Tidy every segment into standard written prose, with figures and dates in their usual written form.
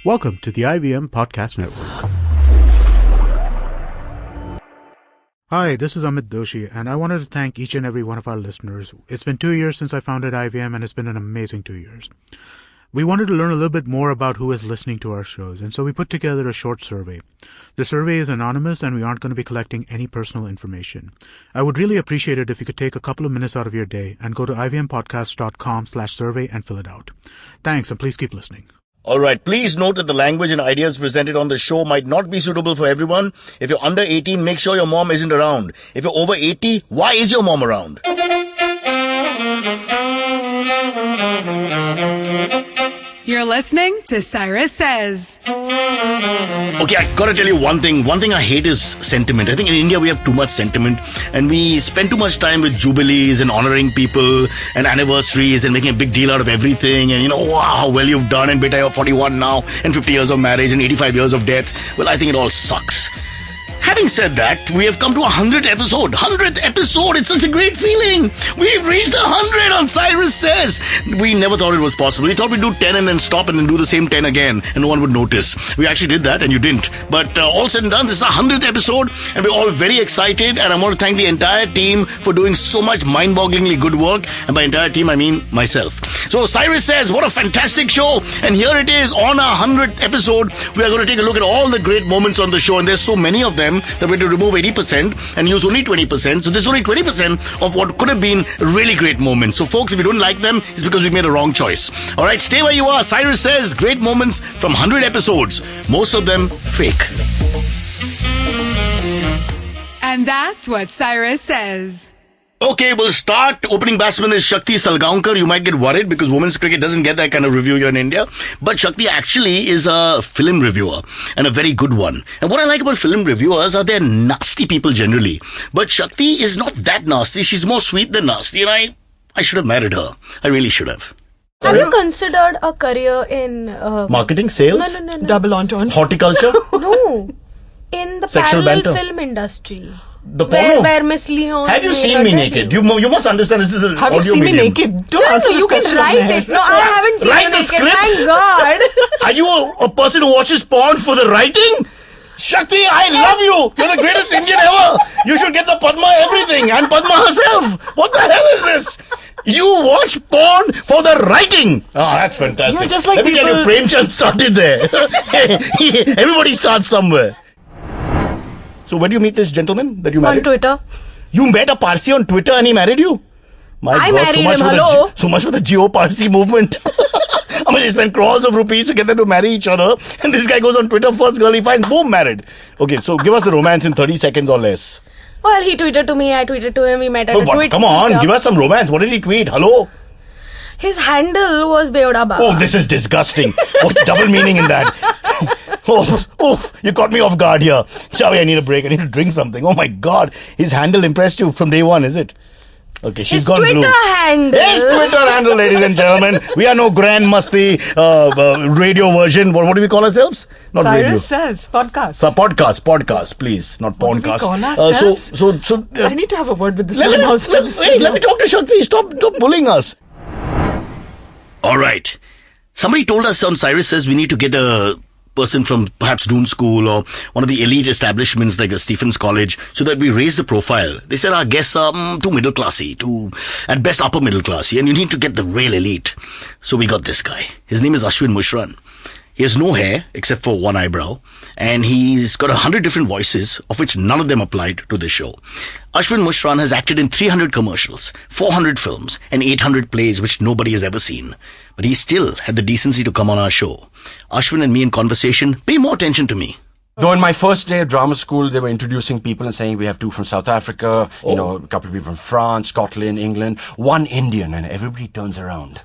Welcome to the IVM Podcast Network. Hi, this is Amit Doshi, and I wanted to thank each and every one of our listeners. It's been 2 years since I founded IVM, and it's been an amazing 2 years. We wanted to learn a little bit more about who is listening to our shows, and so we put together a short survey. The survey is anonymous, and we aren't going to be collecting any personal information. I would really appreciate it if you could take a couple of minutes out of your day and go to ivmpodcast.com/survey and fill it out. Thanks, and please keep listening. Alright, please note that the language and ideas presented on the show might not be suitable for everyone. If you're under 18, make sure your mom isn't around. If you're over 80, why is your mom around? You're listening to Cyrus Says. Okay, I gotta tell you one thing. One thing I hate is sentiment. I think in India we have too much sentiment and we spend too much time with jubilees and honoring people and anniversaries and making a big deal out of everything and wow, how well you've done and beta you're 41 now and 50 years of marriage and 85 years of death. Well, I think it all sucks. Having said that, we have come to 100th episode. 100th episode! It's such a great feeling! We've reached 100 on Cyrus Says! We never thought it was possible. We thought we'd do 10 and then stop and then do the same 10 again and no one would notice. We actually did that and you didn't. But all said and done, this is the 100th episode and we're all very excited and I want to thank the entire team for doing so much mind-bogglingly good work. And by entire team, I mean myself. So Cyrus Says, what a fantastic show! And here it is on our 100th episode. We are going to take a look at all the great moments on the show and there's so many of them that we're going to remove 80% and use only 20%. So this is only 20% of what could have been really great moments. So folks, if you don't like them, it's because we made a wrong choice. Alright, stay where you are. Cyrus Says, great moments from 100 episodes. Most of them fake. And that's what Cyrus Says. Okay, we'll start. Opening batsman is Shakti Salgaonkar. You might get worried because women's cricket doesn't get that kind of review here in India. But Shakti actually is a film reviewer and a very good one. And what I like about film reviewers are they're nasty people generally. But Shakti is not that nasty. She's more sweet than nasty. And I should have married her. I really should have. Have you considered a career in... marketing, sales? No. Double entendre. Horticulture? No. In the Sexual parallel banter. film industry. The porno? Where Miss Leon... Have you seen me naked? You must understand this is an Have you audio seen me medium. naked? Don't answer No, this you can question on write air. it. No, I haven't seen Write you the naked. script. Thank God. Are you a person who watches porn for the writing? Shakti, I love you. You're the greatest Indian ever. You should get the Padma everything and Padma herself. What the hell is this? You watch porn for the writing. Oh, that's fantastic. You're just like Let me tell you, Premchand started there. Everybody starts somewhere. So where do you meet this gentleman that you married? On Twitter. You met a Parsi on Twitter and he married you? My I God, married so much him, for hello? so much for the Geo-Parsi movement. I mean, they spend crores of rupees to get them to marry each other. And this guy goes on Twitter, first girl he finds, boom, married. Okay, so give us the romance in 30 seconds or less. Well, he tweeted to me, I tweeted to him, we met at No, a but tweet. come on, meetup. give us some romance. What did he tweet? Hello? His handle was Beoda Baba. Oh, this is disgusting. What double meaning in that? Oh, you caught me off guard here. Chavi, I need a break. I need to drink something. Oh my God. His handle impressed you from day one, is it? Okay, she's His gone Twitter blue. handle. His Twitter handle, ladies and gentlemen. We are no Grand Masti radio version. What do we call ourselves? Not radio. Cyrus Says, podcast. So podcast, please, not What do we podcast. call ourselves? So I need to have a word with this let woman outside the me studio. talk to Shakti. Stop bullying us. All right. Somebody told us on Cyrus Says we need to get a person from perhaps Doon School or one of the elite establishments like a Stephens College so that we raise the profile. They said our guests are too middle classy, too at best upper middle classy, and you need to get the real elite. So we got this guy. His name is Ashwin Mushran. He has no hair except for one eyebrow and he's got 100 different voices of which none of them applied to this show. Ashwin Mushran has acted in 300 commercials, 400 films and 800 plays which nobody has ever seen. But he still had the decency to come on our show. Ashwin and me in conversation, pay more attention to me. Though in my first day at drama school, they were introducing people and saying we have 2 from South Africa, a couple of people from France, Scotland, England, 1 Indian, and everybody turns around.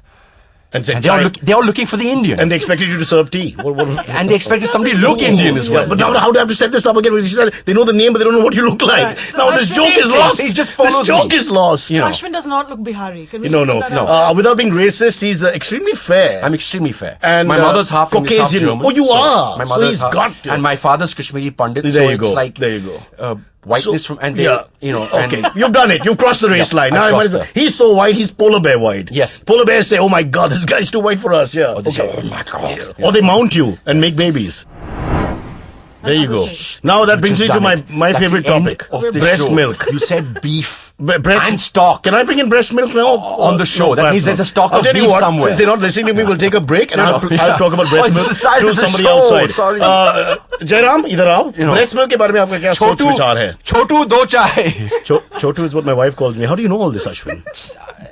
And said, And they're all looking for the Indian. and they expected you to serve tea. And they expected somebody to look Indian as well. Yeah, but now how do I have to set this up again? Because she said they know the name, but they don't know what you look like. So Now this Ashwin- joke is lost. He just follows This joke me. is lost. You know. Ashwin does not look Bihari. Can we No. sort that out? Without being racist, he's extremely fair. I'm extremely fair. And, my mother's half English, half Caucasian. German. Oh, you are. My So mother's he's half, got to. and my father's Kashmiri Pandit. There so you it's go. like There you go. whiteness from, and they, Okay, and you've done it. You've crossed the race line. I've Now, crossed the- he's so white, he's polar bear white. Yes. Polar bears say, oh my God, this guy's too white for us. Yeah. Or they say, oh my God. Or they mount you and make babies. There you go. Now that brings me to my That's favorite the end topic. of this Breast show. milk. You said beef Breast and stock. Can I bring in breast milk now? On the show. That perhaps means there's not. a stock I'll of tell you beef what, somewhere. Since they're not listening to me, we'll take a break and I'll Yeah. talk about breast Oh, milk it's the size to of the somebody show. outside. Sorry. Jairam, idhar aao. Breast milk के बारे में आपका क्या सोच विचार है? Chotu do chai. Chotu is what my wife calls me. How do you know all this, Ashwin?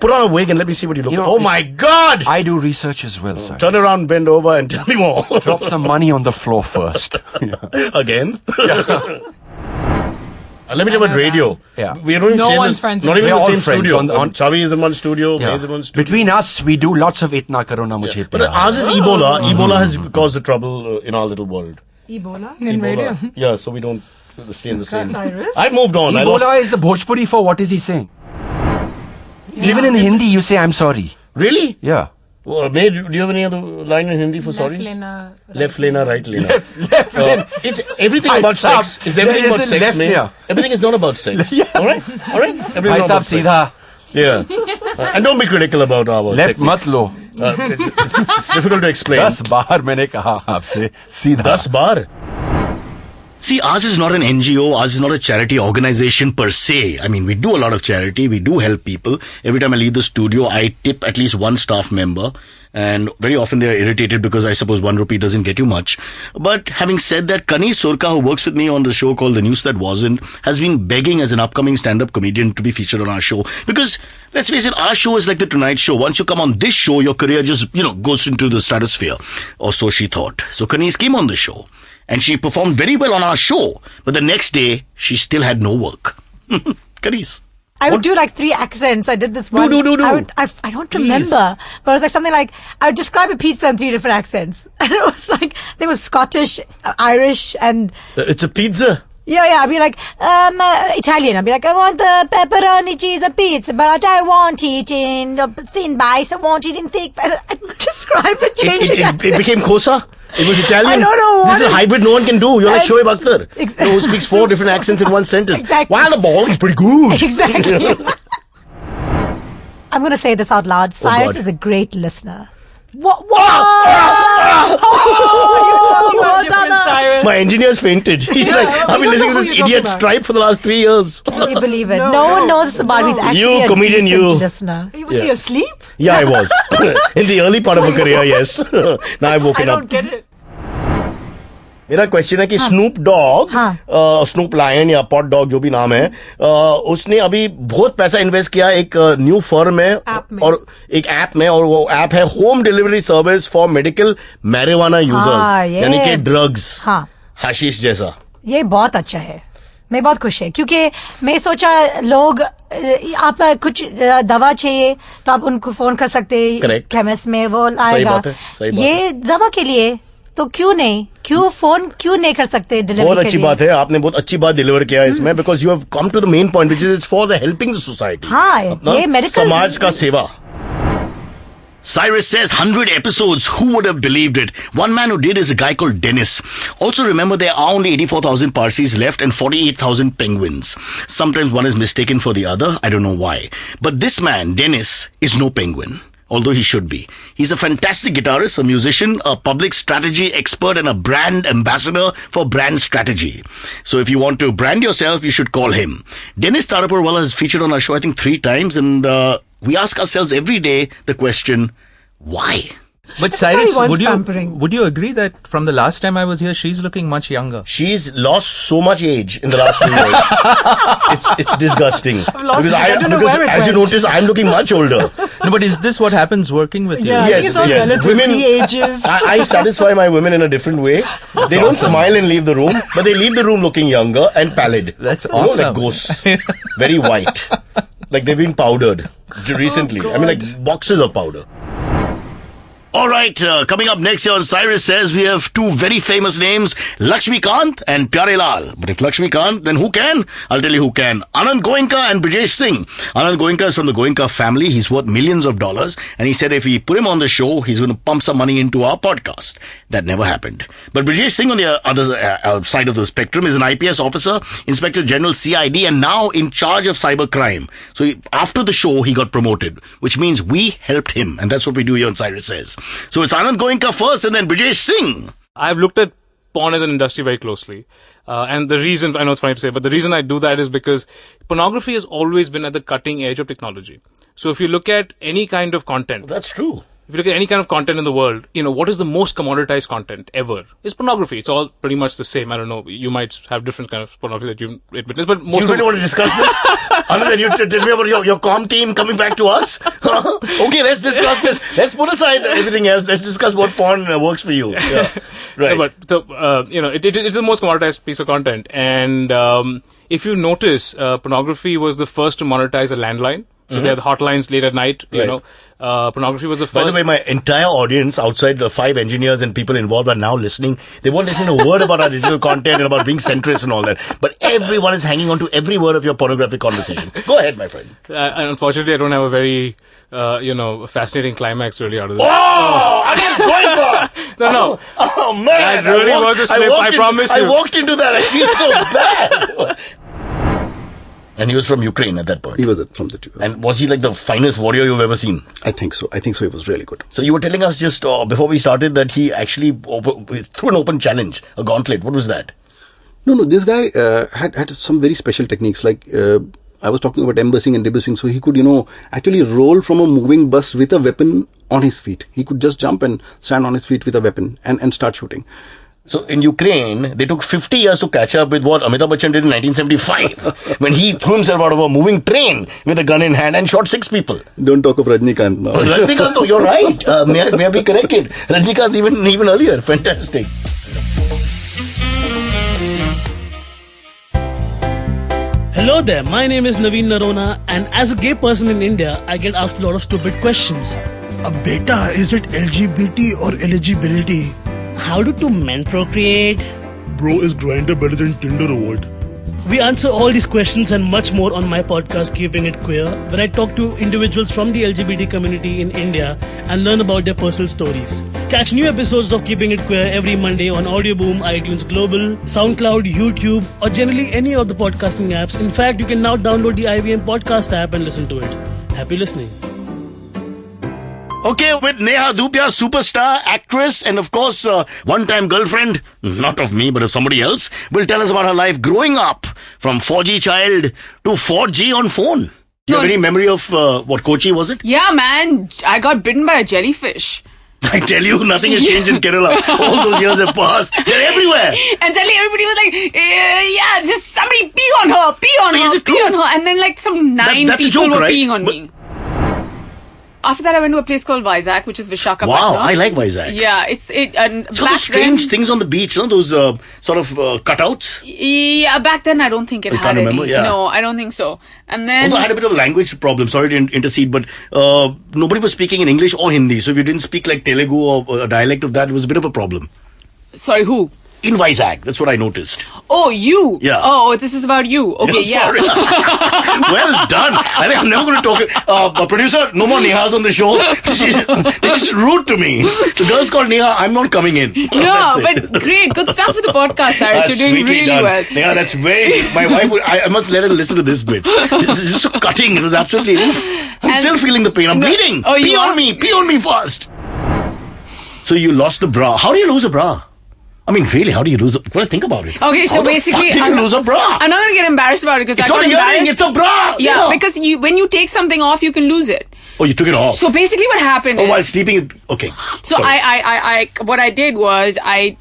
Put on a wig and let me see what you look You like. know, Oh my God! I do research as well, sir. Turn around, bend over and tell me more. Drop some money on the floor first. Again? Let me tell you about radio. Yeah. We are doing No same one's as- friends Not with even We're the all same friends studio. on- Chavi is in one studio, Yeah. May is in one studio. Between us, we do lots of Itna Karo Na Mujhe But Pyar. ours is Ebola. Ebola has caused the trouble in our little world. Ebola. In radio. Yeah, so we don't stay in the same. Cyrus? I've moved on. I Ebola lost- is the Bhojpuri for what is he saying? Even in Hindi, you say, I'm sorry. Really? Yeah. Well, do you have any other line in Hindi for sorry? Left lane, right lane. Left lane. It's everything Bhai about sahab, sex. It's everything there about is a sex, left man. here. Everything is not about sex. All right? All right? Everything Bhai is not sahab, about sex. seedha. Yeah. And don't be critical about our Left techniques. mat lo. It's difficult to explain. 10 बार मैंने कहा आपसे सीधा. 10 bar. See, ours is not an NGO, ours is not a charity organization per se. I mean, we do a lot of charity, we do help people. Every time I leave the studio, I tip at least one staff member. And very often they are irritated because I suppose 1 rupee doesn't get you much. But having said that, Kanis Surka, who works with me on the show called The News That Wasn't, has been begging as an upcoming stand-up comedian to be featured on our show. Because, let's face it, our show is like the Tonight Show. Once you come on this show, your career just, goes into the stratosphere. Or so she thought. So Kanis came on the show. And she performed very well on our show. But the next day, she still had no work. Kanis. I would do like 3 accents. I did this one. Do. I don't remember. But it was like something like, I would describe a pizza in 3 different accents. And it was like, I think it was Scottish, Irish, and... It's a pizza. Yeah, I'd be like, Italian. I'd be like, I want the pepperoni cheese pizza, but I don't want it in thin base. I want it in thick. I'd describe it, changing It became Kosa. It was Italian. I don't know This is a what hybrid no one can do. You're like I- Shoaib Akhtar. Exactly. Who speaks 4 different accents in one sentence. Exactly. While the ball is pretty good. Exactly. I'm going to say this out loud. Cyrus God. is a great listener. What? Cyrus. My engineer's fainted. He's like, I've been listening to who this you're idiot talking about. Stripe for the last 3 years. Can you believe it? No one knows about me. He's actually You, a comedian, decent you. listener. Was he asleep? Yeah, I was. In the early part of her career, yes. Now I've I woken up. don't get it. मेरा question है कि Snoop Dogg Snoop lion या pot dog जो भी नाम है उसने अभी बहुत पैसा इन्वेस्ट किया एक न्यू फर्म में और एक ऐप में और वो ऐप है home delivery service for medical marijuana users ये- यानी कि ड्रग्स हाँ। हशीश जैसा ये बहुत अच्छा है. मैं बहुत खुश है क्योंकि मैं सोचा लोग आप कुछ दवा चाहिए तो आप उनको फोन कर सकते हैं Correct. केमिस्ट में वो आएगा. बात है, सही बात ये दवा के लिए तो क्यों नहीं कर सकते डिलीवरी बहुत के अच्छी लिए? बात है आपने बहुत अच्छी बात डिलीवर किया इसमें because you have come to the main point which is for the helping the society हाँ, ये medical- समाज का सेवा. Cyrus says 100 episodes. Who would have believed it? One man who did is a guy called Dennis. Also remember there are only 84,000 Parsis left and 48,000 penguins. Sometimes one is mistaken for the other. I don't know why. But this man, Dennis, is no penguin. Although he should be. He's a fantastic guitarist, a musician, a public strategy expert and a brand ambassador for brand strategy. So if you want to brand yourself, you should call him. Dennis Taraporwala has featured on our show I think 3 times and we ask ourselves every day the question, why? But Cyrus, wants pampering. would you agree that from the last time I was here, she's looking much younger? She's lost so much age in the last few years. It's disgusting. lost it. I don't know because where it as you went. notice, I'm looking much older. No, but is this what happens working with Yeah, you? I think it's all Yes. relative. Women- ages. I satisfy my women in a different way. They don't smile and leave the room, but they leave the room looking younger and pallid. That's You know, awesome. like ghosts. Very white. Like they've been powdered recently. I mean, like boxes of powder. All right, coming up next here on Cyrus Says, we have two very famous names, Lakshmi Kant and Pyare Lal. But if Lakshmi Kant, then who can? I'll tell you who can. Anand Goenka and Brijesh Singh. Anand Goenka is from the Goenka family. He's worth millions of dollars. And he said if we put him on the show, he's going to pump some money into our podcast. That never happened. But Brijesh Singh on the other side of the spectrum is an IPS officer, Inspector General CID, and now in charge of cyber crime. So after the show, he got promoted, which means we helped him. And that's what we do here on Cyrus Says. So it's Anand Goenka first and then Brijesh Singh. I've looked at porn as an industry very closely. And the reason, I know it's funny to say, but the reason I do that is because pornography has always been at the cutting edge of technology. So if you look at any kind of content. That's true. If you look at any kind of content in the world, what is the most commoditized content ever? It's pornography. It's all pretty much the same. I don't know. You might have different kind of pornography that you've witnessed, but most you really want to discuss this? Other than you tell me about your comm team coming back to us? Okay, let's discuss this. Let's put aside everything else. Let's discuss what porn works for you. Yeah. Right. No, but so, it's the most commoditized piece of content. And if you notice, pornography was the first to monetize a landline. So they had hotlines late at night, pornography was the first. By the way, my entire audience outside the 5 engineers and people involved are now listening. They won't listen to a word about our digital content and about being centrist and all that. But everyone is hanging on to every word of your pornographic conversation. Go ahead, my friend. And unfortunately, I don't have a very, fascinating climax really out of this. Oh! I didn't go No. Oh, man. That really was a slip, I promise you. I walked into that. I feel so bad. And he was from Ukraine at that point. He was from the two. And was he like the finest warrior you've ever seen? I think so. He was really good. So you were telling us just before we started that he actually threw an open challenge, a gauntlet. What was that? No. This guy had some very special techniques. Like I was talking about embossing and debussing. So he could, actually roll from a moving bus with a weapon on his feet. He could just jump and stand on his feet with a weapon and start shooting. So in Ukraine, they took 50 years to catch up with what Amitabh Bachchan did in 1975 when he threw himself out of a moving train with a gun in hand and shot 6 people. Don't talk of Rajnikant now. Rajnikant, though, you're right. May I be corrected? Rajnikant even earlier. Fantastic. Hello there, my name is Naveen Narona, and as a gay person in India, I get asked a lot of stupid questions. Beta, is it LGBT or eligibility? How do 2 men procreate? Bro, is Grindr better than Tinder or what? We answer all these questions and much more on my podcast, Keeping It Queer, where I talk to individuals from the LGBT community in India and learn about their personal stories. Catch new episodes of Keeping It Queer every Monday on Audioboom, iTunes Global, SoundCloud, YouTube, or generally any of the podcasting apps. In fact, you can now download the IVM podcast app and listen to it. Happy listening. Okay, with Neha Dhupia, superstar, actress, and of course, one-time girlfriend, not of me, but of somebody else, will tell us about her life growing up from 4G child to 4G on phone. Do you have any memory of, Kochi was it? Yeah, man. I got bitten by a jellyfish. I tell you, nothing has changed in Kerala. All those years have passed. They're everywhere. And suddenly everybody was like, just somebody pee on her, pee on her. And then like some 9 people were peeing on me. After that, I went to a place called Vizag, which is Vishakhapatnam. Wow, I like Vizag. Yeah, so the strange things on the beach, those sort of cutouts? Yeah, back then I don't think it had any. Yeah. No, I don't think so. And then... Although I had a bit of a language problem, sorry to intercede, but nobody was speaking in English or Hindi. So if you didn't speak like Telugu or a dialect of that, it was a bit of a problem. Sorry, who? In Vizag, that's what I noticed. Oh, you? Yeah. Oh, this is about you. Okay, yeah. Sorry. Well done. I think I'm never going to talk. Producer, no more Nehas on the show. They're just rude to me. The girl's called Neha. I'm not coming in. No, but great. Good stuff with the podcast, Cyrus. You're doing really well. Neha, that's very good. My wife I must let her listen to this bit. It's just so cutting. It was absolutely... I'm still feeling the pain. I'm bleeding. Oh, pee on me. Pee on me fast. So you lost the bra. How do you lose a bra? I mean, really, how do you lose a... Well, think about it. Okay, so basically... How did you lose a bra? I'm not going to get embarrassed about it because I got embarrassed. It's a bra! Yeah, because when you take something off, you can lose it. Oh, you took it off. So basically what happened is... Oh, while sleeping... Okay. So what I did was I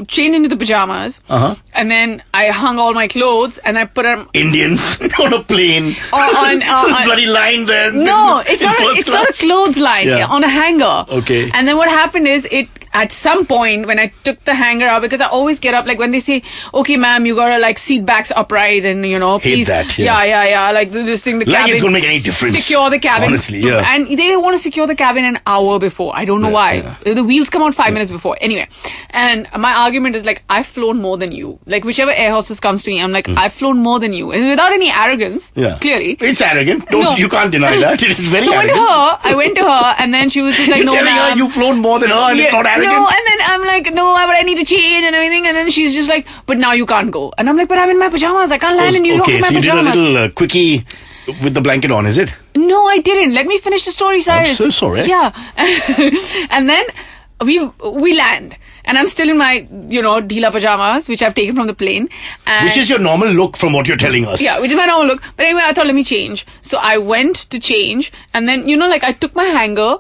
changed into the pajamas. And then I hung all my clothes and I put them... Indians on a plane. On bloody line there. No, it's not a clothes line. On a hanger. Okay. And then what happened is at some point when I took the hanger out, because I always get up, like when they say, okay, ma'am, you gotta like seat backs upright and, please. Hate that. Yeah. Like this thing, the cabin. Like it's gonna make any difference. Secure the cabin. Honestly, Yeah. And they want to secure the cabin an hour before. I don't know why. The wheels come out 5 minutes before. Anyway, and my argument is like, I've flown more than you. Like, whichever air hostess comes to me, I'm like, I've flown more than you. And without any arrogance, clearly. It's arrogant. You can't deny that. It is very arrogant. I went to her, and then she was just like, You're telling her you've flown more than her and it's not arrogant? No, and then I'm like, no, but I need to change and everything. And then she's just like, but now you can't go. And I'm like, but I'm in my pajamas. I can't land in New York in my pajamas. Okay, so you did a little quickie with the blanket on, is it? No, I didn't. Let me finish the story, Cyrus. I'm so sorry. Yeah. And then we land. And I'm still in my, Dila pajamas, which I've taken from the plane. And which is your normal look from what you're telling us. Yeah, which is my normal look. But anyway, I thought, let me change. So I went to change. And then, I took my hanger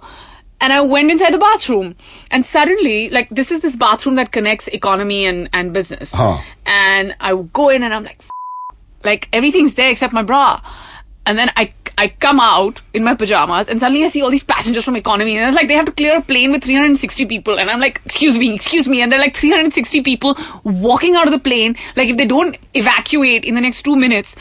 and I went inside the bathroom. And suddenly, this is this bathroom that connects economy and business. And I go in and I'm like, everything's there except my bra. And then I come out in my pajamas and suddenly I see all these passengers from economy and it's like they have to clear a plane with 360 people and I'm like, excuse me. And they're like 360 people walking out of the plane. Like if they don't evacuate in the next 2 minutes,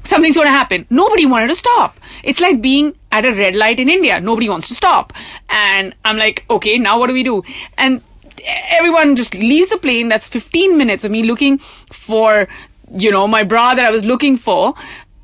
something's going to happen. Nobody wanted to stop. It's like being at a red light in India. Nobody wants to stop. And I'm like, okay, now what do we do? And everyone just leaves the plane. That's 15 minutes of me looking for, my bra that I was looking for.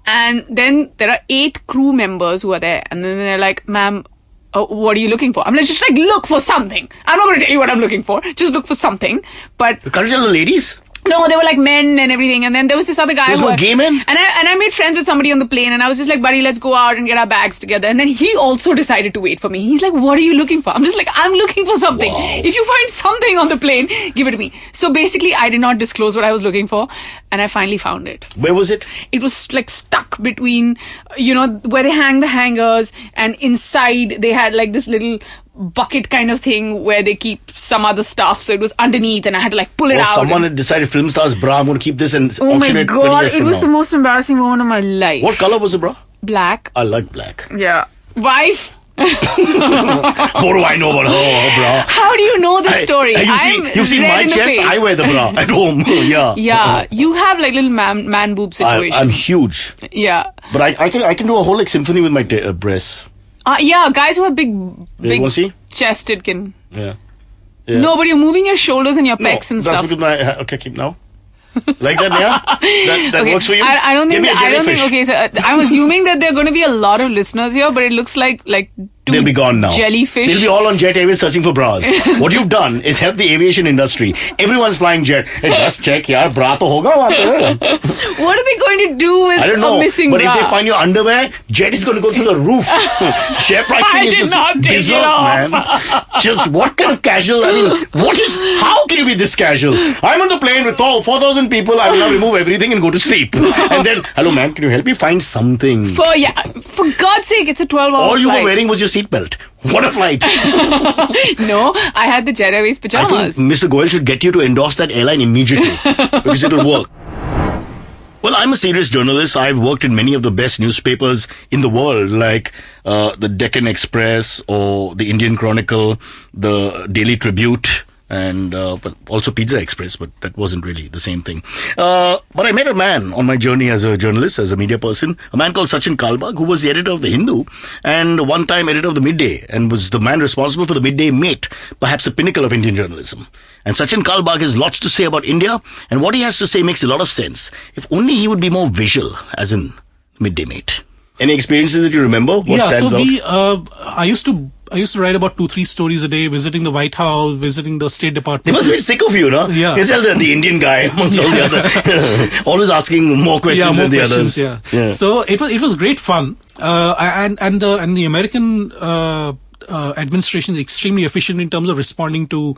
And then there are 8 crew members who are there. And then they're like, ma'am, what are you looking for? I'm like, just look for something. I'm not going to tell you what I'm looking for. Just look for something. But you can't tell the ladies? No, they were like men and everything. And then there was this other guy. There's no gay men? And I made friends with somebody on the plane. And I was just like, buddy, let's go out and get our bags together. And then he also decided to wait for me. He's like, what are you looking for? I'm just like, I'm looking for something. Wow. If you find something on the plane, give it to me. So basically, I did not disclose what I was looking for. And I finally found it. Where was it? It was stuck between, where they hang the hangers. And inside, they had this little bucket kind of thing where they keep some other stuff, so it was underneath and I had to pull it out. Someone had decided film star's bra, I'm going to keep this and auction it 20 years from now. Oh my god, it was the most embarrassing moment of my life. What color was the bra? Black. I like black. Yeah. Wife. What do I know about her bra? How do you know this story? You've seen my chest, I wear the bra at home. Yeah, you have little man boob situation. I'm huge. Yeah. But I can do a whole symphony with my breasts. Yeah, guys who have big chested can. Yeah. No, but you're moving your shoulders and your pecs and stuff. That's because okay, keep now. Like that, yeah? That okay. works for you? I don't think. Okay, so I'm assuming that there are going to be a lot of listeners here, but it looks like they'll be gone now. Jellyfish. They'll be all on Jet Airways searching for bras. What you've done is help the aviation industry. Everyone's flying jet. Hey, just check, yaar, bra to hoga wahan pe. What are they going to do with a missing bra? But if they find your underwear, Jet is going to go through the roof. Share pricing is just bizarre, man. Just what kind of casual? How can you be this casual? I'm on the plane with 4,000 people. I will now remove everything and go to sleep. And then, hello, ma'am, can you help me find something? For God's sake, it's a 12-hour flight. All you were wearing was your seatbelt. What a flight. No, I had the Jet Airways pajamas. I think Mr. Goyal should get you to endorse that airline immediately because it'll work. Well, I'm a serious journalist. I've worked in many of the best newspapers in the world, like the Deccan Express or the Indian Chronicle, the Daily Tribute, and also Pizza Express, but that wasn't really the same thing. But I met a man on my journey as a journalist, as a media person, a man called Sachin Kalbag, who was the editor of The Hindu and one time editor of The Midday, and was the man responsible for The Midday Mate, perhaps the pinnacle of Indian journalism. And Sachin Kalbag has lots to say about India, and what he has to say makes a lot of sense. If only he would be more visual, as in Midday Mate. Any experiences that you remember? What stands out? I used to write about 2-3 stories a day, visiting the White House, visiting the State Department. They must be sick of you, no? Yeah. You're the Indian guy amongst all the other, always asking more questions than the others. Yeah. So it was great fun, and the American administration is extremely efficient in terms of responding to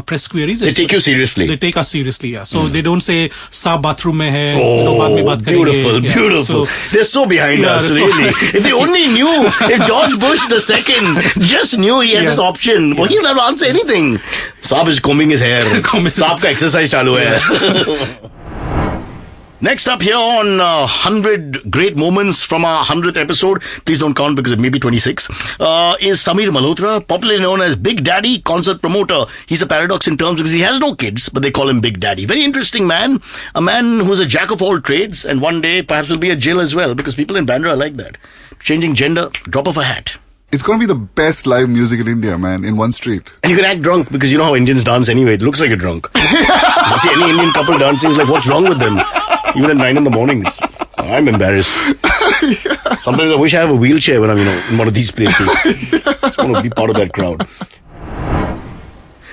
press queries. They take you seriously. They take us seriously, yeah. So they don't say, "Saab bathroom mein hai." Oh, beautiful. They're so behind us, really. If they only knew, if George Bush II just knew he had this option, well, he would have to answer anything. Saab is combing his hair. Saab ka exercise chalu hai. Next up here on 100 Great Moments from our 100th episode, please don't count because it may be 26, is Sameer Malhotra, popularly known as Big Daddy, concert promoter. He's a paradox in terms because he has no kids, but they call him Big Daddy. Very interesting man, a man who's a jack of all trades, and one day perhaps will be a Jill as well, because people in Bandra are like that. changing gender, drop of a hat. It's going to be the best live music in India, man, in one street. And you can act drunk because you know how Indians dance anyway. It looks like you're drunk. You see any Indian couple dancing, it's like, what's wrong with them? Even at 9 a.m. I'm embarrassed. Sometimes I wish I have a wheelchair when I'm, in one of these places. I just want to be part of that crowd.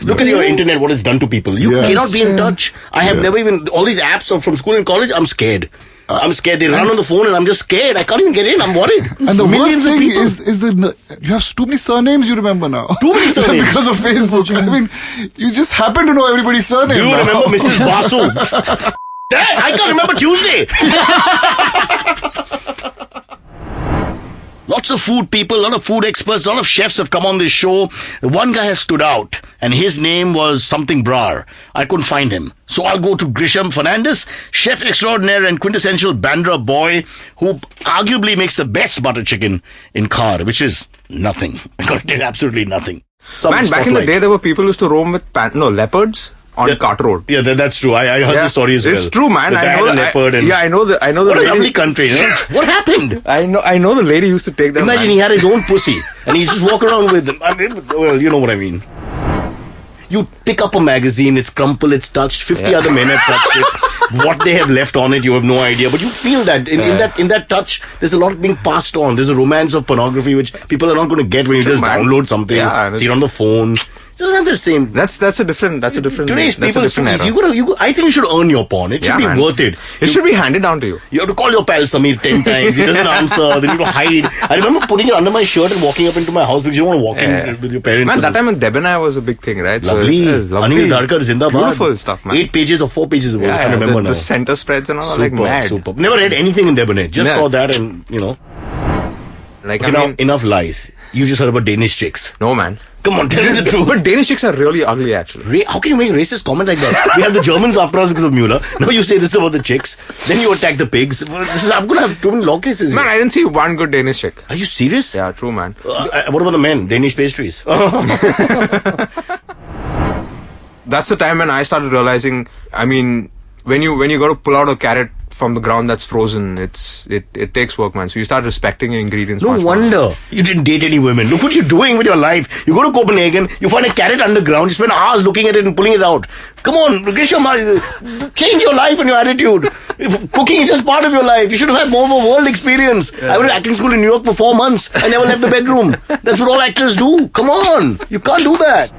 Look at your internet, what it's done to people. You cannot be in touch. I have never even, all these apps are from school and college, I'm scared. They run on the phone and I'm just scared. I can't even get in. I'm worried. And the worst thing is you have too many surnames you remember now. Too many surnames. Because of Facebook. I mean, you just happen to know everybody's surname. Do you remember Mrs. Basu? Dad, I can't remember Tuesday. Lots of food people, a lot of food experts, a lot of chefs have come on this show. One guy has stood out, and his name was something Brar. I couldn't find him. So I'll go to Grisham Fernandez, chef extraordinaire and quintessential Bandra boy, who arguably makes the best butter chicken in Khar, which is nothing. Absolutely nothing. Man, back in the day, there were people who used to roam with leopards on Cart Road. Yeah, that's true. I heard the story as well. It's true, man. I know the leopard. I know the what lady. A lovely country. What happened? I know the lady used to take them. Imagine he had his own pussy and he just walk around with them. I mean, well, you know what I mean. You pick up a magazine, it's crumpled, it's touched. 50 other men have touched it. What they have left on it, you have no idea. But you feel that in that touch, there's a lot being passed on. There's a romance of pornography which people are not going to get when you just download something, see it on the phone. It doesn't have the same. That's a different. Today's that's people, a different era. I think you should earn your porn. It should be worth it. It should be handed down to you. You have to call your pal Samir 10 times. He doesn't answer. Then you have to hide. I remember putting it under my shirt and walking up into my house because you don't want to walk in with your parents. Man, that time in Debonair was a big thing, right? Lovely. So Anil Dharkar, Zindabad. Beautiful stuff, man. 8 pages or 4 pages of work. I can't remember now. The center spreads and all super, like mad. Super. Never read anything in Debonair. Just saw that and, Like, okay, now, enough lies. You just heard about Danish chicks. No, man. Come on, tell me the truth. But Danish chicks are really ugly, actually. How can you make racist comment like that? We have the Germans after us because of Mueller. Now you say this about the chicks. Then you attack the pigs. I'm going to have too many law cases. Man, I didn't see one good Danish chick. Are you serious? Yeah, true, man. What about the men? Danish pastries. That's the time when I started realizing, I mean, when you got to pull out a carrot from the ground that's frozen, it takes work, man. So you start respecting your ingredients. No wonder you didn't date any women. Look what you're doing with your life. You go to Copenhagen, you find a carrot underground, you spend hours looking at it and pulling it out. Come on, Grisham, change your life and your attitude. If cooking is just part of your life, you should have had more of a world experience. I went to acting school in New York for 4 months. I never left the bedroom. That's what all actors do. Come on, you can't do that.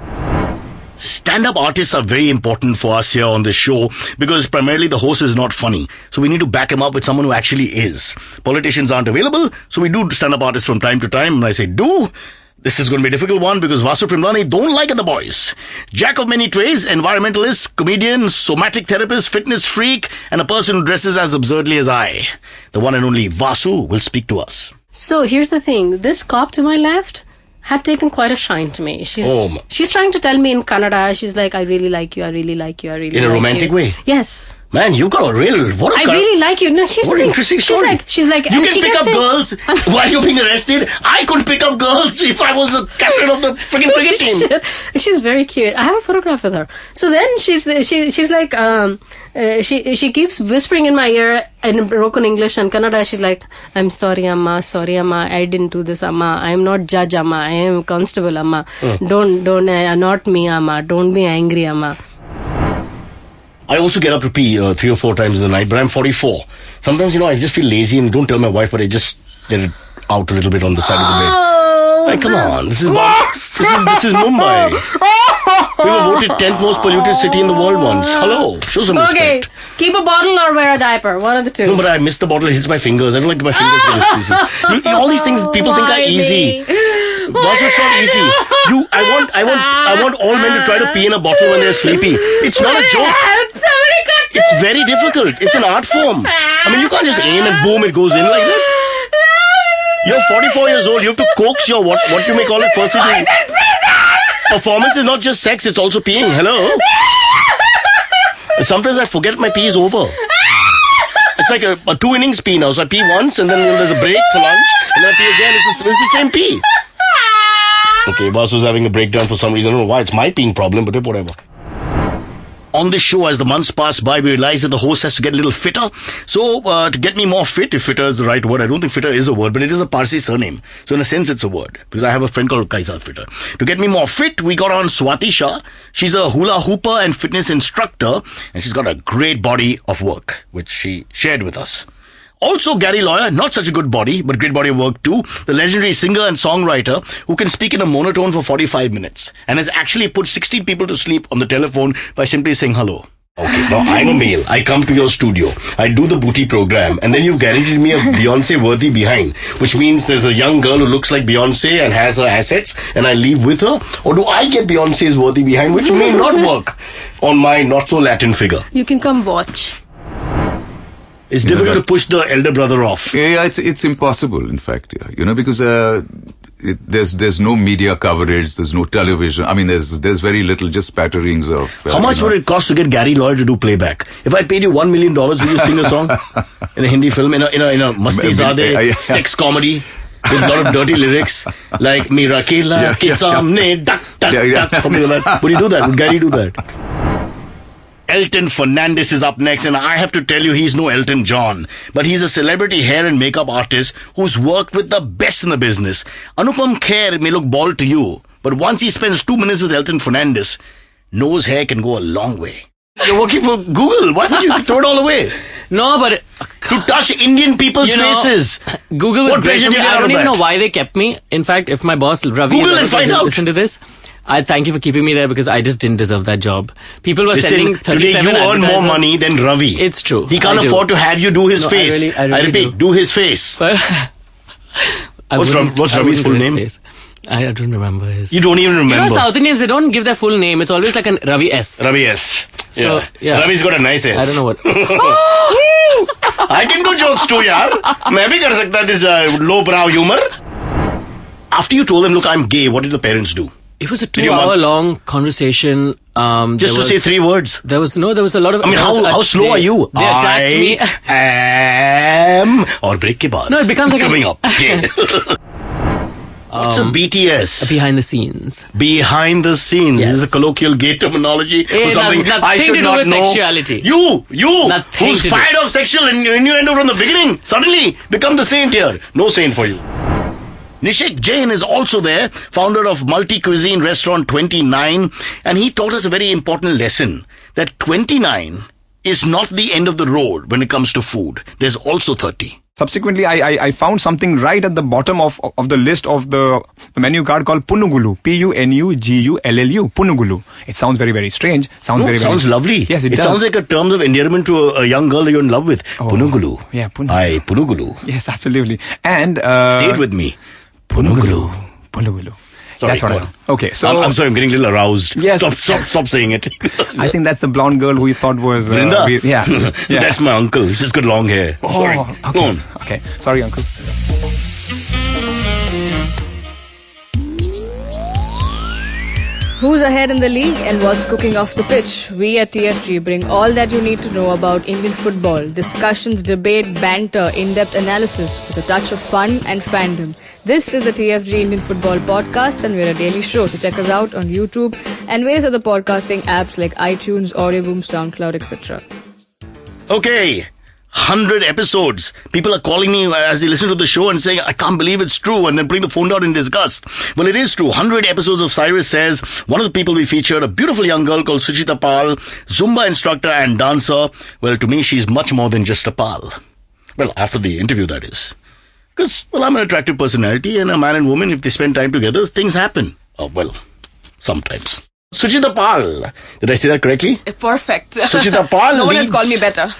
Stand-up artists are very important for us here on this show because primarily the host is not funny. So we need to back him up with someone who actually is. Politicians aren't available, so we do stand-up artists from time to time. And I say, this is going to be a difficult one because Vasu Primlani don't like the boys. Jack of many trades, environmentalist, comedian, somatic therapist, fitness freak, and a person who dresses as absurdly as I. The one and only Vasu will speak to us. So here's the thing. This cop to my left had taken quite a shine to me. She's trying to tell me in Kannada. She's like, I really like you. I really like you. I really like you. In a romantic way? Yes. Man, you got a real... I really like you. No, what an interesting story. She's like... You can pick up girls while you're being arrested. I couldn't pick up girls if I was the captain of the freaking cricket team. She's very cute. I have a photograph with her. So then she's like... she keeps whispering in my ear in broken English and Kannada. She's like, I'm sorry, Amma. Sorry, Amma. I didn't do this, Amma. I am not judge, Amma. I am constable, Amma. Don't, not me, Amma. Don't be angry, Amma. I also get up to pee 3 or 4 times in the night, but I'm 44. Sometimes, I just feel lazy and don't tell my wife, but I just let it out a little bit on the side of the bed. Like, come on, this is Mumbai. We were voted 10th most polluted city in the world once. Hello, show some respect. Okay, keep a bottle or wear a diaper. One of the two. No, but I missed the bottle. It hits my fingers. I don't like my fingers get pieces. All these things people think are easy. Boss, it's not easy. I want all men to try to pee in a bottle when they're sleepy. It's not a joke. It's very difficult. It's an art form. I mean, you can't just aim and boom, it goes in like that. You're 44 years old. You have to coax your what you may call it first degree. Performance is not just sex. It's also peeing. Hello. Sometimes I forget my pee is over. It's like a 2 innings pee now. So I pee once and then there's a break for lunch and then I pee again. It's the same pee. Okay, Vasu's having a breakdown for some reason. I don't know why. It's my peeing problem, but whatever. on this show, as the months pass by, we realize that the host has to get a little fitter. So, to get me more fit, if fitter is the right word, I don't think fitter is a word, but it is a Parsi surname. So, in a sense, it's a word. Because I have a friend called Kaisa Fitter. To get me more fit, we got on Swati Shah. She's a hula hooper and fitness instructor, and she's got a great body of work, which she shared with us. Also, Gary Lawyer, not such a good body, but great body of work too. The legendary singer and songwriter who can speak in a monotone for 45 minutes and has actually put 16 people to sleep on the telephone by simply saying hello. Okay, now I'm a male. I come to your studio. I do the booty program, and then you've guaranteed me a Beyonce-worthy behind, which means there's a young girl who looks like Beyonce and has her assets, and I leave with her? Or do I get Beyonce's worthy behind, which may not work on my not-so-Latin figure? You can come watch. It's difficult to push the elder brother off. Yeah, it's impossible, in fact, because there's no media coverage, there's no television. I mean, there's very little, just spatterings of... How much would it cost to get Gary Lawyer to do playback? If I paid you $1 million, would you sing a song in a Hindi film, in a Masti Zadeh sex comedy with a lot of dirty lyrics like Mera Kela ke samne dak dak dak, something like that? Would you do that? Would Gary do that? Elton Fernandez is up next, and I have to tell you, he's no Elton John, but he's a celebrity hair and makeup artist who's worked with the best in the business. Anupam Kher may look bald to you, but once he spends 2 minutes with Elton Fernandez, nose hair can go a long way. You're working for Google. Why don't you throw it all away? No, but... To touch Indian people's faces. Google was What great. pressure do you get I out don't of even that? know why they kept me. In fact, if my boss, Ravi, Google and find out. Listen to this. I thank you for keeping me there because I just didn't deserve that job. People were Listen, sending today 37 you earn more advertisers. money than Ravi. It's true. He can't I do. afford to have you do his No, face. I really repeat, do his face. But What's Ravi's full name? I don't remember his. You don't even remember. You know, South Indians, they don't give their full name. It's always like an Ravi S. Ravi S. So, yeah. Ravi's got a nice S. I don't know what. I can do jokes too, yaar. मैं भी कर सकता this low brow humor. After you told them, look, I'm gay, what did the parents do? It was a 2-hour-long conversation. Just to say 3 words? There was a lot of... I mean, how slow are you? They attacked me. am... Or break ke baad. No, it becomes like coming up. Gay. What's a BTS? Behind the scenes. Behind the scenes. Yes. This is a colloquial gay terminology for It something has nothing I should to do not with know. sexuality. You Nothing who's to do. fired off sexual innuendo from the beginning, suddenly become the saint here. No saint for you. Nishik Jain is also there, founder of multi-cuisine restaurant 29, and he taught us a very important lesson, that 29 is not the end of the road when it comes to food. There's also 30. Subsequently, I found something right at the bottom of the list of the menu card called Punugulu. Punugullu. Punugulu. It sounds very, very strange. Sounds lovely. Yes, it does. does. Sounds like a term of endearment to a young girl that you're in love with. Punugulu. Yeah, Punugulu. Aye, Punugulu. Yes, absolutely. And say it with me. Punugulu. Punugulu. Sorry, That's what go I on. know. Okay, so I'm sorry, I'm getting a little aroused. Yes. Stop saying it. I think that's the blonde girl who you thought was Vrinda? yeah. That's my uncle. He's just got long hair. Sorry. Okay. Go on. Okay. Sorry, uncle. Who's ahead in the league and what's cooking off the pitch? We at TFG bring all that you need to know about Indian football. Discussions, debate, banter, in-depth analysis with a touch of fun and fandom. This is the TFG Indian Football Podcast and we're a daily show. So check us out on YouTube and various other podcasting apps like iTunes, Audioboom, SoundCloud, etc. Okay. 100 episodes. People are calling me as they listen to the show and saying, I can't believe it's true, and then putting the phone down in disgust. Well, it is true. 100 episodes of Cyrus Says. One of the people we featured, a beautiful young girl called Suchita Pal, Zumba instructor and dancer. Well, to me, she's much more than just a pal. Well, after the interview, that is. Because, well, I'm an attractive personality, and a man and woman, if they spend time together, things happen. Oh, well, sometimes. Suchita Pal. Did I say that correctly? Perfect. Suchita Pal No one has leads- called me better.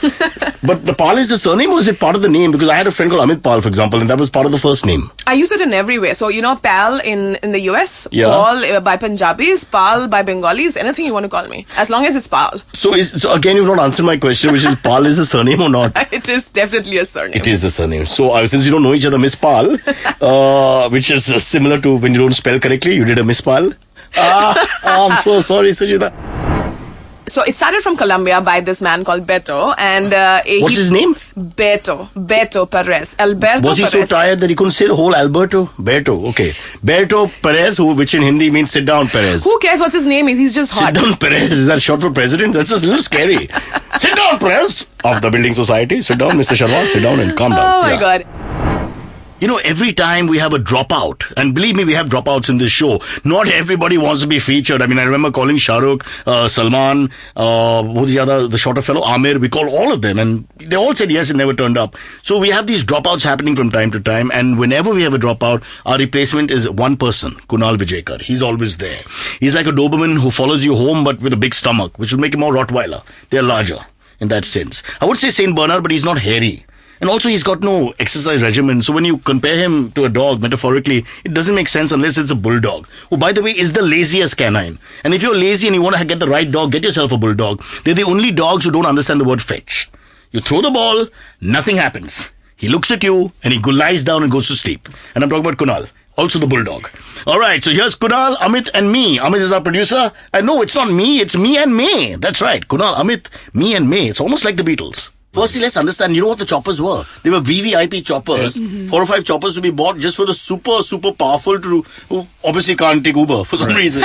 But the Pal is the surname, or is it part of the name? Because I had a friend called Amit Pal, for example, and that was part of the first name. I use it in every way. So, Pal in the US, Yeah. Paul by Punjabis, Pal by Bengalis, anything you want to call me. As long as it's Pal. So again, you've not answered my question, which is Pal is the surname or not? It is definitely a surname. It is the surname. So since you don't know each other, Miss Pal, which is similar to when you don't spell correctly, you did a Miss Pal. I'm so sorry, Sujita. So it started from Colombia by this man called Beto, and what's his name? Beto Perez. Alberto Was he Perez. so tired that he couldn't say the whole Alberto? Beto, okay. Beto Perez, which in Hindi means sit down Perez. Who cares what his name is? He's just hot. Sit down Perez. Is that short for president? That's just a little scary. Sit down, Perez of the Building Society. Sit down, Mr. Sharma. Sit down and calm down. Oh my God. You know, every time we have a dropout, and believe me, we have dropouts in this show. Not everybody wants to be featured. I mean, I remember calling Shah Rukh, Salman, who's the shorter fellow, Amir. We called all of them, and they all said yes and never turned up. So we have these dropouts happening from time to time, and whenever we have a dropout, our replacement is one person, Kunal Vijayakar. He's always there. He's like a Doberman who follows you home, but with a big stomach, which would make him more Rottweiler. They're larger in that sense. I would say Saint Bernard, but he's not hairy. And also, he's got no exercise regimen. So when you compare him to a dog, metaphorically, it doesn't make sense unless it's a bulldog, who, by the way, is the laziest canine. And if you're lazy and you want to get the right dog, get yourself a bulldog. They're the only dogs who don't understand the word fetch. You throw the ball, nothing happens. He looks at you and he lies down and goes to sleep. And I'm talking about Kunal, also the bulldog. All right, so here's Kunal, Amit, and me. Amit is our producer. And no, it's not me, it's me and May. That's right, Kunal, Amit, me and May. It's almost like the Beatles. Firstly, let's understand, you know what the choppers were? They were VVIP choppers. 4 or 5 choppers to be bought just for the super, super powerful who obviously can't take Uber for some reason.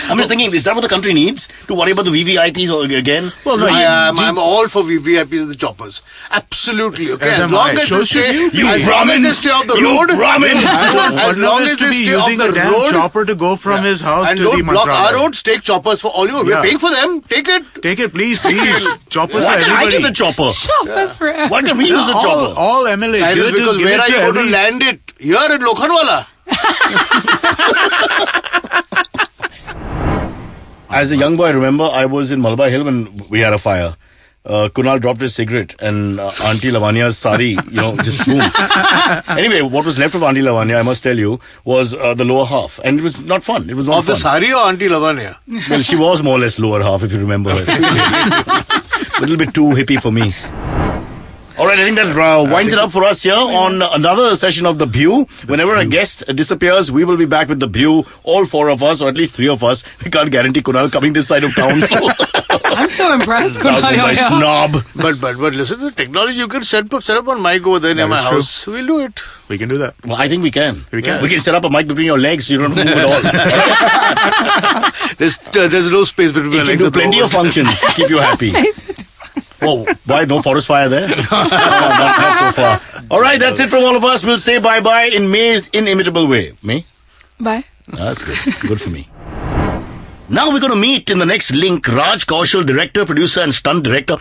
I'm just thinking, is that what the country needs? To worry about the VVIPs again? Well, no, I'm all for VVIPs and the choppers. Absolutely. Okay. As long as they stay off the road. As long as they stay off the road. Chopper to go from his house and to don't the block Mantralaya. our roads. Take choppers for all you. We're paying for them. Take it. Take it, please. Choppers Why for can't I everybody. get the chopper? Choppers for everybody. Why can't we use the chopper? All MLAs. That is give it to- because give where it are to you going to every- land it? Here in Lokhandwala. As a young boy, I remember I was in Malabar Hill when we had a fire. Kunal dropped his cigarette and Auntie Lavania's sari, just boom. Anyway, what was left of Auntie Lavania, I must tell you, was the lower half. And it was not fun. It was not Of fun. the sari or Auntie Lavania? Well, she was more or less lower half, if you remember her. A little bit too hippie for me. All right, I think that winds it up for us here on another session of The View. Whenever a guest disappears, we will be back with The View, all 4 of us, or at least 3 of us. We can't guarantee Kunal coming this side of town. So I'm so impressed. South Mumbai snob. But listen to the technology. You can set up one mic over there near my house. We'll do it. We can do that. Well, I think we can. We can. We can set up a mic between your legs so you don't move at all. There's no space between my It can legs. do plenty of functions. Keep you happy. Oh, why? No forest fire there? Not so far. All right, that's it from all of us. We'll say bye-bye in May's inimitable way. May? Bye. That's good. Good for me. Now we're going to meet in the next link Raj Kaushal, director, producer and stunt director.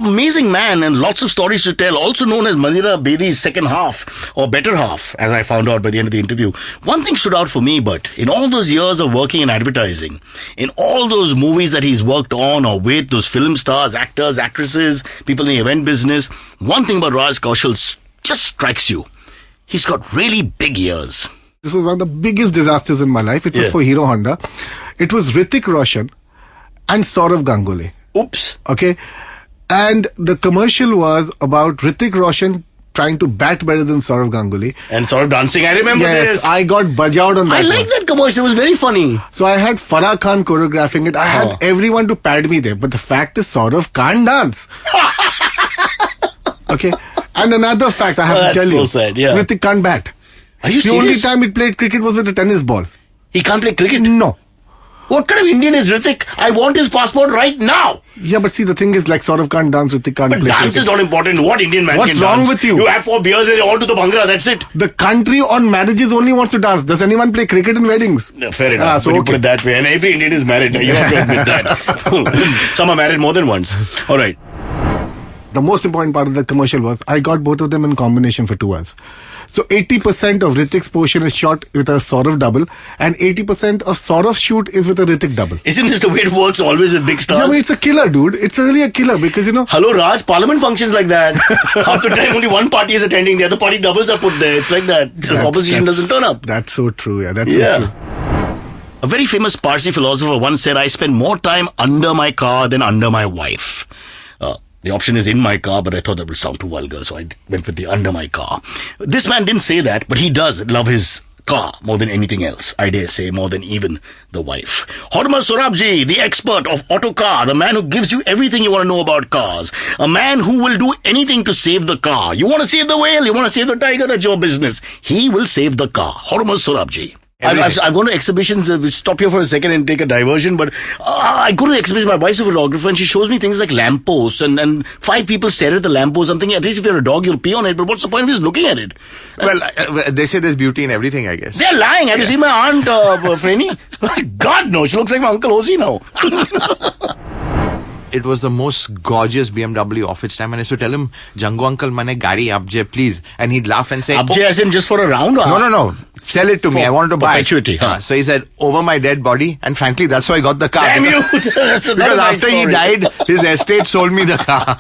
Amazing man and lots of stories to tell. Also known as Manira Bedi's second half, or better half, as I found out by the end of the interview. One thing stood out for me, but in all those years of working in advertising, in all those movies that he's worked on or with, those film stars, actors, actresses, people in the event business, one thing about Raj Kaushal just strikes you. He's got really big ears. This was one of the biggest disasters in my life. It was for Hero Honda. It was Hrithik Roshan and Saurav Ganguly. Oops. Okay. And the commercial was about Hrithik Roshan trying to bat better than Saurav Ganguly. And Saurav dancing. I remember this. Yes, I got bajawed on that. I like that commercial. It was very funny. So I had Farah Khan choreographing it. I had everyone to pad me there. But the fact is Saurav can't dance. Okay. And another fact I have to tell you. So sad, yeah. Hrithik can't bat. Are you the serious? only time he played cricket was with a tennis ball. He can't play cricket? No. What kind of Indian is Hrithik? I want his passport right now. Yeah, but see, the thing is, like, Saurav can't dance, Hrithik can't But play dance cricket. is not important. What Indian man What's can wrong dance? with you? You have 4 beers and all to the bhangra, that's it. The country on marriages only wants to dance. Does anyone play cricket in weddings? No, fair enough. So when you put it that way. And every Indian is married. You have to admit that. Some are married more than once. All right. The most important part of the commercial was I got both of them in combination for 2 hours. So 80% of Hrithik's portion is shot with a Saurav double and 80% of Saurav's shoot is with a Hrithik double. Isn't this the way it works always with big stars? Yeah, but it's a killer, dude. It's really a killer because, Hello, Raj. Parliament functions like that. Half the time only one party is attending. The other party doubles are put there. It's like that. The opposition doesn't turn up. That's so true. Yeah, that's so true. A very famous Parsi philosopher once said, I spend more time under my car than under my wife. The option is in my car, but I thought that would sound too vulgar, so I went with the under my car. This man didn't say that, but he does love his Car, more than anything else. I dare say, more than even the wife. Hormuz Sorabji, the expert of auto car, the man who gives you everything you want to know about cars. A man who will do anything to save the car. You want to save the whale, you want to save the tiger, that's your business. He will save the car. Hormuz Sorabji. I've gone to exhibitions. We'll stop here for a second and take a diversion. But I go to the exhibition. My wife's a photographer, and she shows me things like lampposts, and 5 people stare at the lamppost. I'm thinking, at least if you're a dog, you'll pee on it. But what's the point of just looking at it? Well, they say there's beauty in everything, I guess. They're lying. Have you seen my aunt, Franny? God, no. She looks like my Uncle Ozzy now. It was the most gorgeous BMW of its time, and I used to tell him, Jangu uncle, mane gari abje, please. And he'd laugh and say, abje as in just for a round? Or? No. Sell it to me. I wanted to buy perpetuity, it. So he said, over my dead body. And frankly, that's why I got the car. Damn you! Because after he died, his estate sold me the car.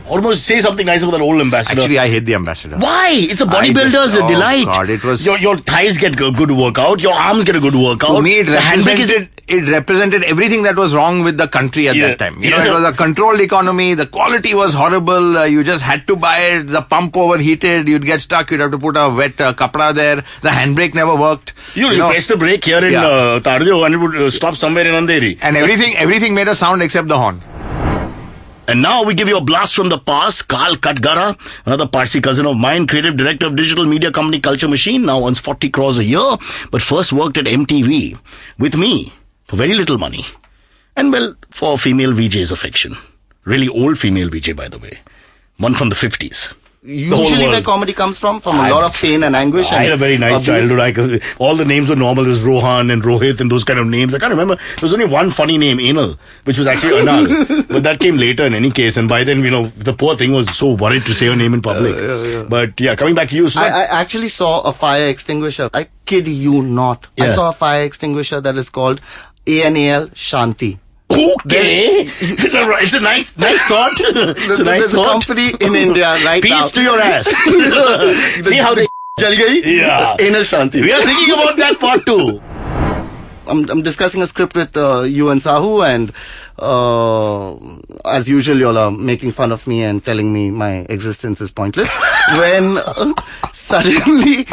Almost say something nice about that old ambassador. Actually, I hate the ambassador. Why? It's a bodybuilder's delight. God, it was... Your thighs get a good workout. Your arms get a good workout. To me, it represented everything that was wrong with the country at that time. You know, it was a controlled economy. The quality was horrible. You just had to buy it. The pump overheated. You'd get stuck. You'd have to put a wet kapra there. The handbrake never worked. You press the brake here in Tardeo and it would stop somewhere in Andheri. And everything made a sound except the horn. And now we give you a blast from the past. Karl Katgara, another Parsi cousin of mine, creative director of digital media company Culture Machine, now earns 40 crores a year, but first worked at MTV with me for very little money. And well, for female VJ's affection. Really old female VJ, by the way. One from the 50s. Usually where comedy comes from a lot of pain and anguish. I had a very nice childhood. All the names were normal. There's Rohan and Rohit and those kind of names. I can't remember. There was only one funny name, Anal, which was actually Anal. But that came later in any case. And by then, the poor thing was so worried to say her name in public. But yeah, coming back to you. So I actually saw a fire extinguisher. I kid you not. I saw a fire extinguisher that is called ANAL Shanti. Okay, it's a nice thought. It's a nice thought. There's a company in India right Peace now. Peace to your ass. See how they jal gayi? Yeah. Anal Shanti. We are thinking about that part too. I'm discussing a script with you and Sahu, and as usual, y'all are making fun of me and telling me my existence is pointless. When suddenly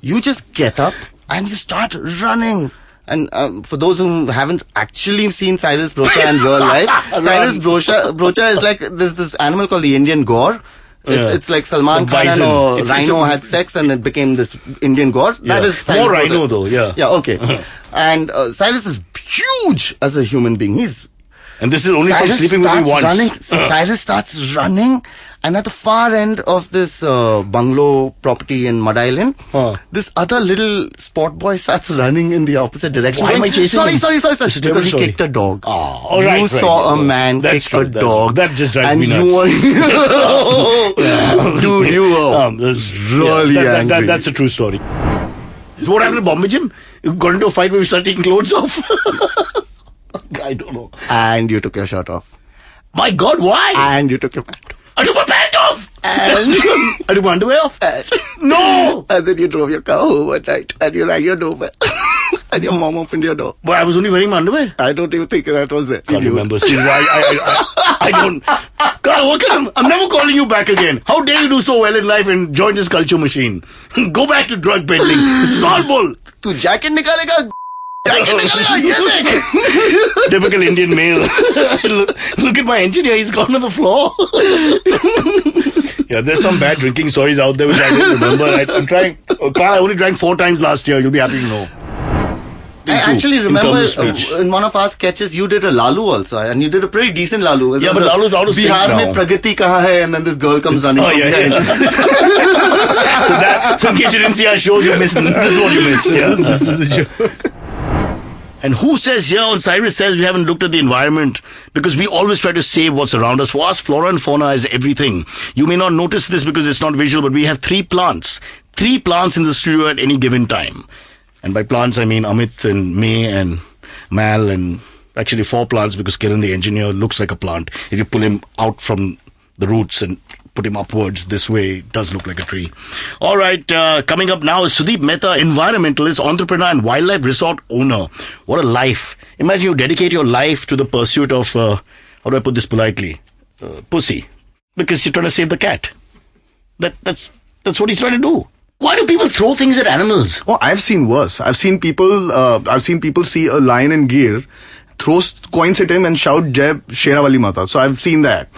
you just get up and you start running. And for those who haven't actually seen Cyrus Brocha in real life, Cyrus Brocha is like this animal called the Indian Gaur. It's like Salman Khan and a rhino had sex and it became this Indian Gaur. That is Cyrus more Brocha. rhino though, yeah. Yeah, okay. And Cyrus is huge as a human being. And this is only from sleeping with me once. Cyrus starts running, and at the far end of this bungalow property in Mud Island, this other little sport boy starts running in the opposite direction. Why am I chasing him? Sorry. Because he kicked a dog. You saw a man kick a dog. That just drives me nuts. Dude, you were really angry. That's a true story. So what happened to Bombay Gym? You got into a fight where we started taking clothes off? I don't know. And you took your shirt off. My God, why? And you took your pant off. I took my pant off! And I took my underwear off? No! And then you drove your car home at night and you rang your doorbell. And your mom opened your door. But I was only wearing my underwear. I don't even think that was it. Can't remember. See, I don't. God, I'm never calling you back again. How dare you do so well in life and join this Culture Machine? Go back to drug peddling. This is all bull. Tu jacket nikalega. Typical Indian male. Look at my engineer, he's gone to the floor. Yeah, there's some bad drinking stories out there which I don't remember. I'm trying. Carl, I only drank 4 times last year. You'll be happy to know. I actually remember in one of our sketches you did a Lalu also, and you did a pretty decent Lalu. Yeah, but Lalu's out of sync now. Bihar mein Pragati kahan hai, and then this girl comes running from behind. So in case you didn't see our shows, you missed. This is what you missed. Yeah, this is the joke. And who says here on Cyrus says we haven't looked at the environment because we always try to save what's around us. For us, flora and fauna is everything. You may not notice this because it's not visual, but we have 3 plants. 3 plants in the studio at any given time. And by plants, I mean Amit and May and Mal, and actually 4 plants because Kiran, the engineer, looks like a plant. If you pull him out from the roots and put him upwards this way, it does look like a tree. All right, coming up now is Sudeep Mehta, environmentalist, entrepreneur and wildlife resort owner. What a life. Imagine you dedicate your life to the pursuit of, how do I put this politely, pussy. Because you're trying to save the cat. That's what he's trying to do. Why do people throw things at animals? Oh, I've seen worse. I've seen people see a lion in gear, throw coins at him and shout Jai Shera Wali Mata. So I've seen that.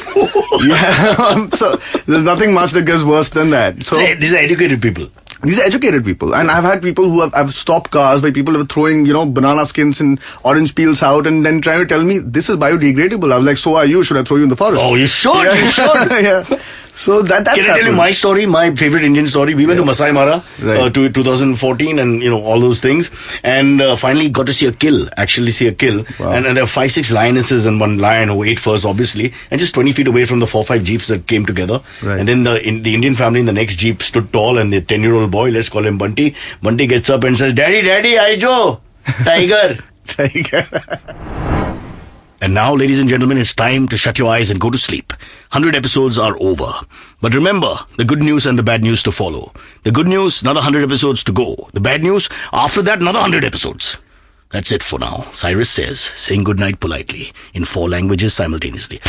Yeah. So there's nothing much that gets worse than that. So these are educated people. These are educated people. And I've had people who have stopped cars where people are throwing, banana skins and orange peels out and then trying to tell me this is biodegradable. I was like, so are you? Should I throw you in the forest? Oh, you should. Yeah. You should. Yeah. So that's Can I tell you my story, my favorite Indian story? We went to Masai Mara to 2014 and, all those things. And finally got to see a kill. Wow. And there were 5-6 lionesses and one lion who ate first, obviously. And just 20 feet away from the 4-5 jeeps that came together. Right. And then the Indian family in the next jeep stood tall and the 10-year-old boy, let's call him Bunty. Bunty gets up and says, Daddy, Aijo, tiger. Tiger. And now, ladies and gentlemen, it's time to shut your eyes and go to sleep. 100 episodes are over. But remember, the good news and the bad news to follow. The good news, another 100 episodes to go. The bad news, after that, another 100 episodes. That's it for now. Cyrus says, saying goodnight politely, in 4 languages simultaneously.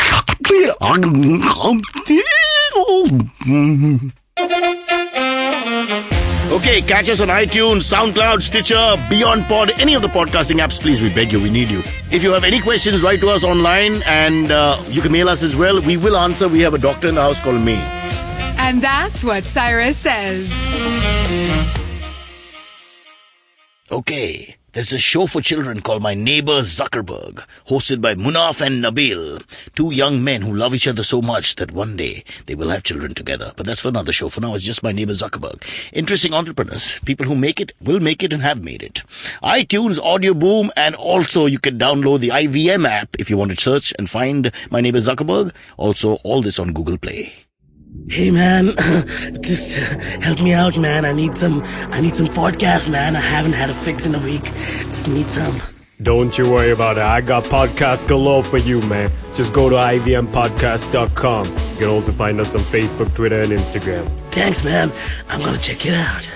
Okay, catch us on iTunes, SoundCloud, Stitcher, Beyond Pod, any of the podcasting apps. Please, we beg you, we need you. If you have any questions, write to us online and you can mail us as well. We will answer. We have a doctor in the house called me. And that's what Cyrus says. Okay, there's a show for children called My Neighbor Zuckerberg, hosted by Munaf and Nabil, 2 young men who love each other so much that one day they will have children together. But that's for another show. For now, it's just My Neighbor Zuckerberg. Interesting entrepreneurs, people who make it, will make it, and have made it. iTunes, Audio Boom, and also you can download the IVM app if you want to search and find My Neighbor Zuckerberg. Also, all this on Google Play. Hey man, just help me out, man. I need some podcasts, man. I haven't had a fix in a week. Just need some. Don't you worry about it. I got podcast galore for you, man. Just go to ivmpodcast.com. You can also find us on Facebook, Twitter, and Instagram. Thanks, man. I'm gonna check it out.